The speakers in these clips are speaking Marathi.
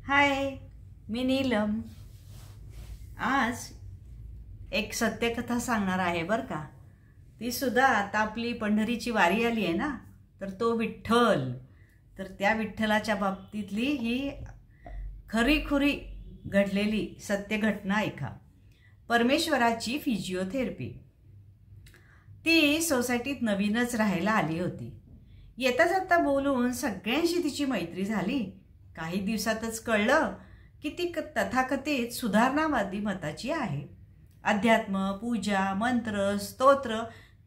हाय, मी नीलम. आज एक सत्यकथा सांगणार आहे बरं का. ती सुद्धा आता आपली पंढरीची वारी आली आहे ना, तर तो विठ्ठल, तर त्या विठ्ठलाच्या बाबतीतली ही खरीखुरी घडलेली सत्य घटना ऐका. परमेश्वराची फिजिओथेरपी. ती सोसायटीत नवीनच राहायला आली होती. येता जाता बोलून सगळ्यांशी तिची मैत्री झाली. काही दिवसातच कळलं की ती तथाकथित सुधारणावादी मताची आहे. अध्यात्म, पूजा, मंत्र, स्तोत्र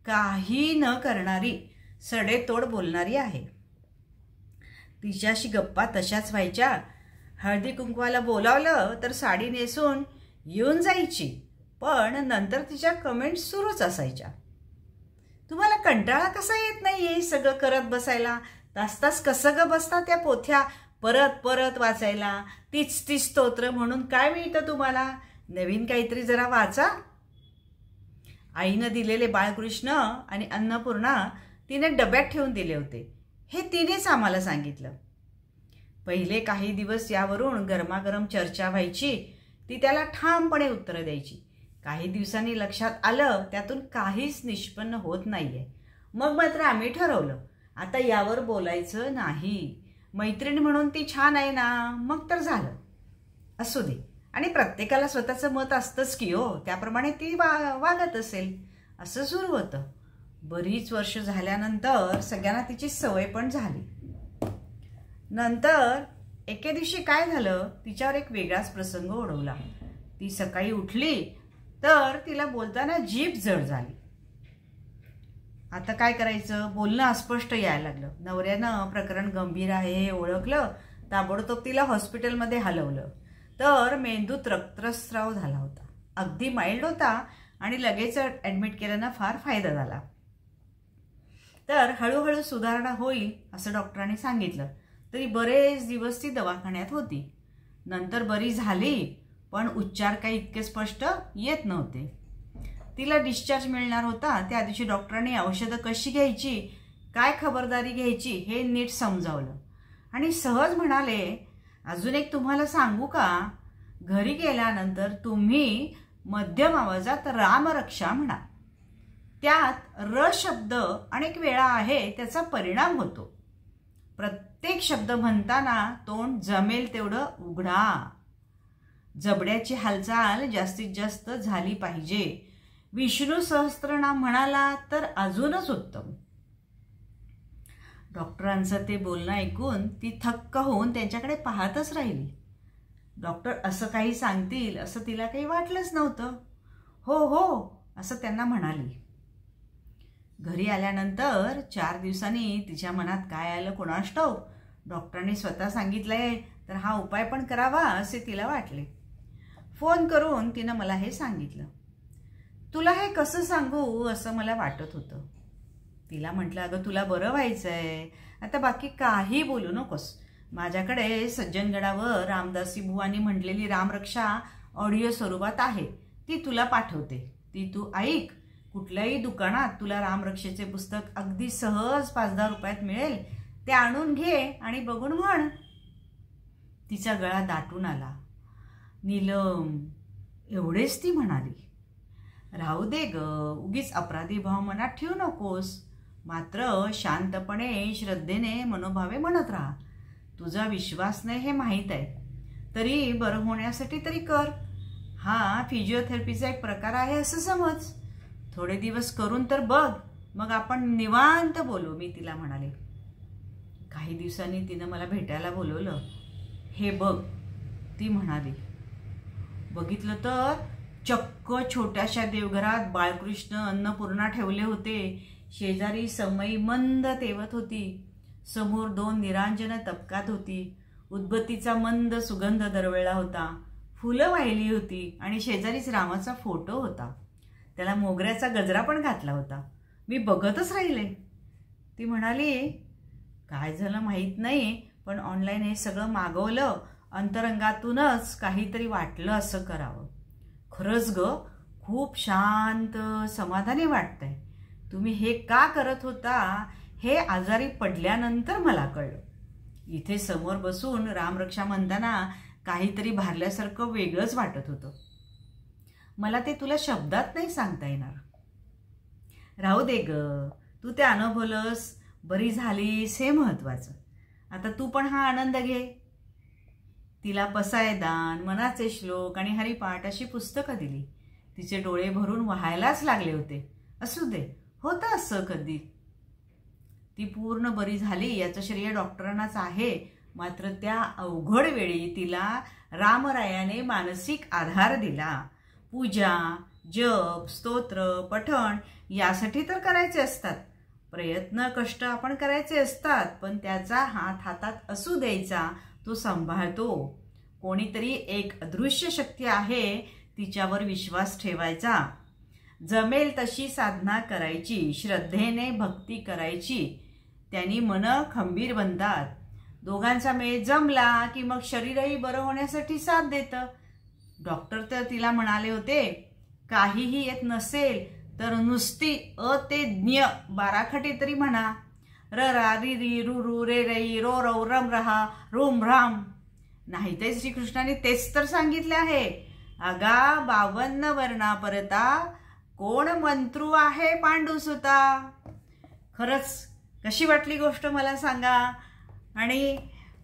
काही न करणारी, सडेतोड बोलणारी आहे. तिच्याशी गप्पा तशाच व्हायच्या. हळदी कुंकवाला बोलावलं तर साडी नेसून येऊन जायची, पण नंतर तिच्या कमेंट्स सुरूच असायच्या. तुम्हाला कंटाळा कसा येत नाहीये सगळं करत बसायला? तास तास कसं ग बसता त्या पोथ्या परत परत वाचायला? तीच तीच स्तोत्र म्हणून काय मिळतं तुम्हाला? नवीन काहीतरी जरा वाचा. आईनं दिलेले बाळकृष्ण आणि अन्नपूर्णा तिने डब्यात ठेवून दिले होते, हे तिनेच आम्हाला सांगितलं. पहिले काही दिवस यावरून गरमागरम चर्चा व्हायची. ती त्याला ठामपणे उत्तरं द्यायची. काही दिवसांनी लक्षात आलं त्यातून काहीच निष्पन्न होत नाहीये. मग मात्र आम्ही ठरवलं आता यावर बोलायचं नाही. मैत्रीण म्हणून ती छान आहे ना, मग तर झालं, असू दे. आणि प्रत्येकाला स्वतःचं मत असतंच की हो, त्याप्रमाणे ती वागत असेल, असं सुरू होतं. बरीच वर्ष झाल्यानंतर सगळ्यांना तिची सवय पण झाली. नंतर एके दिवशी काय झालं, तिच्यावर एक वेगळाच प्रसंग ओढवला. ती सकाळी उठली तर तिला बोलताना जीभ जड झाली. आता काय करायचं, बोलणं अस्पष्ट यायला लागलं. नवऱ्यानं प्रकरण गंभीर आहे हे ओळखलं. ताबडतोब तिला हॉस्पिटलमध्ये हलवलं तर मेंदूत रक्तस्राव झाला होता. अगदी माइल्ड होता आणि लगेच ॲडमिट केल्यानं फार फायदा झाला. तर हळूहळू सुधारणा होईल असं डॉक्टरांनी सांगितलं. तरी बरेच दिवस ती दवाखान्यात होती. नंतर बरी झाली, पण उच्चार काही इतके स्पष्ट येत नव्हते. तिला डिस्चार्ज मिळणार होता. त्या दिवशी डॉक्टरांनी औषधं कशी घ्यायची, काय खबरदारी घ्यायची हे नीट समजावलं आणि सहज म्हणाले, अजून एक तुम्हाला सांगू का? घरी गेल्यानंतर तुम्ही मध्यम आवाजात रामरक्षा म्हणा. त्यात र शब्द अनेक वेळा आहे, त्याचा परिणाम होतो. प्रत्येक शब्द म्हणताना तोंड जमेल तेवढं उघडा. जबड्याची हालचाल जास्तीत जास्त झाली पाहिजे. विष्णू सहस्त्रनाम म्हणाला तर अजूनच उत्तम. डॉक्टरांचं ते बोलणं ऐकून ती थक्क होऊन त्यांच्याकडे पाहतच राहिली. डॉक्टर असं काही सांगतील असं तिला काही वाटलंच नव्हतं. हो हो असं त्यांना म्हणाली. घरी आल्यानंतर 4 दिवसांनी तिच्या मनात काय आलं कोणास ठाऊक. डॉक्टरांनी स्वतः सांगितलंय तर हा उपाय पण करावा असे तिला वाटले. फोन करून तिनं मला हे सांगितलं. तुला हे कसं सांगू असं मला वाटत होतं. तिला म्हटलं, अगं तुला बरं व्हायचंय, आता बाकी काही बोलू नकोस. माझ्याकडे सज्जनगडावर रामदासी बुवांनी म्हटलेली रामरक्षा ऑडिओ स्वरूपात आहे, ती तुला पाठवते. ती तू ऐक. कुठल्याही दुकानात तुला रामरक्षेचे पुस्तक अगदी सहज 5-10 रुपयात मिळेल. ते आणून घे आणि बघून म्हण. तिचा गळा दाटून आला. नीलम, एवढेच ती म्हणाली. राहू दे ग, उगीच अपराधी भाव मनात ठेवू नकोस. मात्र शांतपणे श्रद्धेने मनोभावे म्हणत राहा. तुझा विश्वास नाही हे माहीत आहे, तरी बरं होण्यासाठी तरी कर. हा फिजिओथेरपीचा एक प्रकार आहे असं समज. थोडे दिवस करून तर बघ, मग आपण निवांत बोलू, मी तिला म्हणाले. काही दिवसांनी तिनं मला भेटायला बोलवलं. हे बघ, ती म्हणाली. बघितलं तर चक्क छोट्याशा देवघरात बाळकृष्ण अन्नपूर्णा ठेवले होते. शेजारी समई मंद तेवत होती. समोर 2 निरांजन तबकात होती. उदबत्तीचा मंद सुगंध दरवळला होता. फुलं वाहिली होती आणि शेजारीच रामाचा फोटो होता. त्याला मोगऱ्याचा गजरा पण घातला होता. मी बघतच राहिले. ती म्हणाली, काय झालं माहीत नाही, पण ऑनलाईन हे सगळं मागवलं. अंतरंगातूनच काहीतरी वाटलं असं करावं. खरंच ग, खूप शांत समाधानी वाटतंय. तुम्ही हे का करत होता हे आजारी पडल्यानंतर मला कळलं. इथे समोर बसून रामरक्षा म्हणताना काहीतरी भारल्यासारखं वेगळंच वाटत होतं. मला ते तुला शब्दात नाही सांगता येणार. राहू दे ग, तू ते अनुभवलंस, बरी झालीस हे महत्वाचं. आता तू पण हा आनंद घे. तिला पसायदान, मनाचे श्लोक आणि हरिपाठ अशी पुस्तकं दिली. तिचे डोळे भरून वाहायलाच लागले होते. असू दे, होतं असं कधी. ती पूर्ण बरी झाली याचं श्रेय डॉक्टरांनाच आहे. मात्र त्या अवघड वेळी तिला रामरायाने मानसिक आधार दिला. पूजा, जप, स्तोत्र, पठण यासाठी तर करायचे असतात. प्रयत्न, कष्ट आपण करायचे असतात, पण त्याचा हात हातात असू द्यायचा. तो सांभाळतो. कोणीतरी एक अदृश्य शक्ती आहे, तिच्यावर विश्वास ठेवायचा. जमेल तशी साधना करायची, श्रद्धेने भक्ती करायची. त्यांनी मन खंबीर बनतात. दोघांचा मेळ जमला की मग शरीरही बरं होण्यासाठी साथ देतं. डॉक्टर तर तिला म्हणाले होते, काहीही येत नसेल तर नुसती अ ते ज्ञ 12 खटे तरी म्हणा. र रा रि री रु रु रे रई रो रौ रम रहा रोम राम. नाही ते श्रीकृष्णाने तेच तर सांगितले आहे. अगा 52 वर्णा परता कोण मंत्रू आहे पांडुसुता. खरंच कशी वाटली गोष्ट मला सांगा. आणि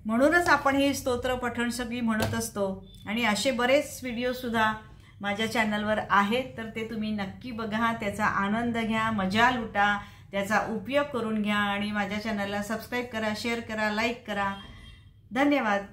म्हणूनच आपण ही स्तोत्र पठण सगळी म्हणत असतो. आणि असे बरेच व्हिडिओसुद्धा माझ्या चॅनलवर आहेत, तर ते तुम्ही नक्की बघा, त्याचा आनंद घ्या, मजा लुटा, त्याचा उपयोग करून घ्या. आणि माझ्या चॅनलला सबस्क्राईब करा, शेअर करा, लाईक करा. धन्यवाद.